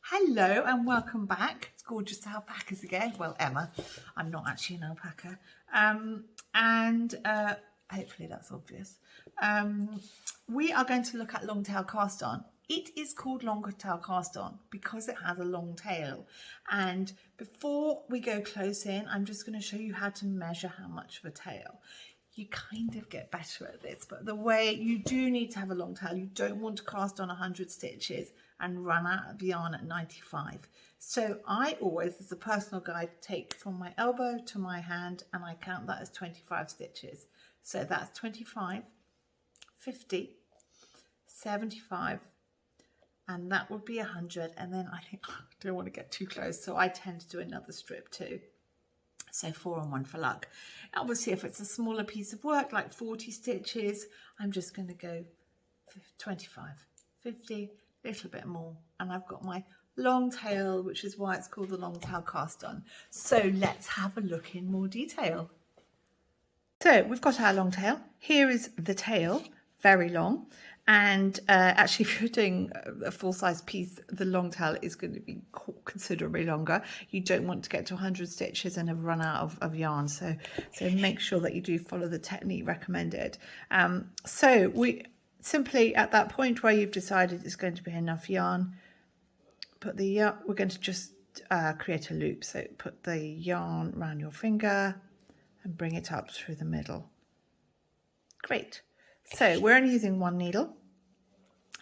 Hello and welcome back. It's gorgeous alpacas again. Well, Emma, I'm not actually an alpaca. Hopefully that's obvious. We are going to look at Longtail CastOn. It is called Longtail CastOn because it has a long tail. And before we go close in, I'm just going to show you how to measure how much of a tail. You kind of get better at this, but the way you do need to have a long tail, you don't want to cast on 100 stitches and run out of yarn at 95. So I always, as a personal guide, take from my elbow to my hand and I count that as 25 stitches. So that's 25, 50, 75, and that would be 100. And then I think, I don't want to get too close, so I tend to do another strip too. So 4 and 1 for luck. Obviously, if it's a smaller piece of work, like 40 stitches, I'm just going to go 25, 50, a little bit more. And I've got my long tail, which is why it's called the Longtail CastOn. So let's have a look in more detail. So we've got our long tail. Here is the tail, very long. And actually, if you're doing a full-size piece, the long tail is going to be considerably longer. You don't want to get to 100 stitches and have run out of yarn. So make sure that you do follow the technique recommended. So we simply, at that point where you've decided it's going to be enough yarn, put the yarn, we're going to just create a loop. So put the yarn around your finger and bring it up through the middle. Great. So we're only using one needle,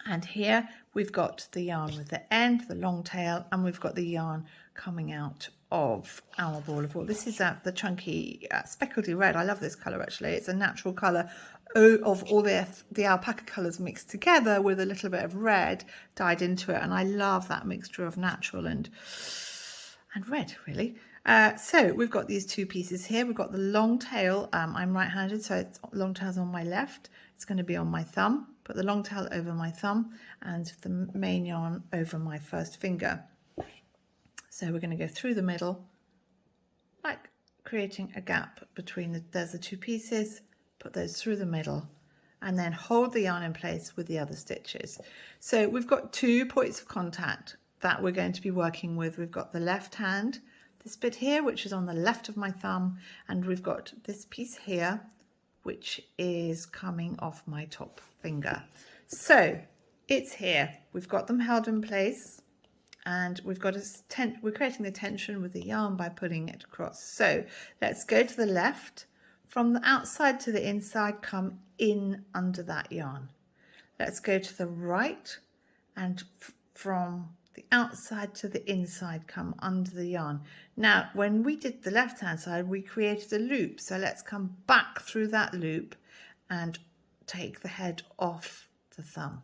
and here we've got the yarn with the end, the long tail, and we've got the yarn coming out of our ball of wool. This is the chunky speckledy red. I love this colour actually. It's a natural colour of all the alpaca colours mixed together with a little bit of red dyed into it, and I love that mixture of natural and red really. So we've got these two pieces here. We've got the long tail. I'm right-handed, so it's long tail's on my left. It's going to be on my thumb. Put the long tail over my thumb and the main yarn over my first finger. So we're going to go through the middle, like creating a gap between there's the two pieces. Put those through the middle, and then hold the yarn in place with the other stitches. So we've got 2 points of contact that we're going to be working with. We've got the left hand, this bit here, which is on the left of my thumb, and we've got this piece here, which is coming off my top finger. So it's here. We've got them held in place, and we've got we're creating the tension with the yarn by putting it across. So let's go to the left. From the outside to the inside, come in under that yarn. Let's go to the right, and from the outside to the inside, come under the yarn. Now, when we did the left hand side, we created a loop. So let's come back through that loop and take the head off the thumb.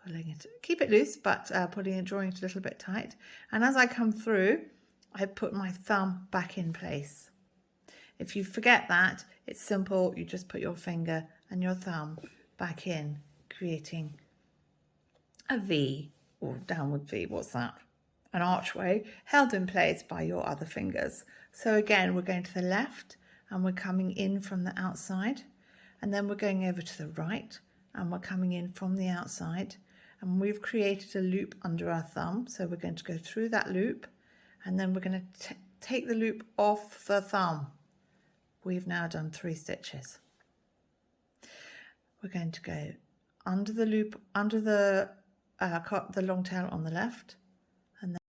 Pulling it, keep it loose, but drawing it a little bit tight. And as I come through, I put my thumb back in place. If you forget that, it's simple. You just put your finger and your thumb back in, creating a V or downward V. What's that? An archway held in place by your other fingers. So again, we're going to the left and we're coming in from the outside, and then we're going over to the right and we're coming in from the outside, and we've created a loop under our thumb. So we're going to go through that loop, and then we're going to take the loop off the thumb. We've now done 3 stitches. We're going to go under the loop, under the long tail on the left,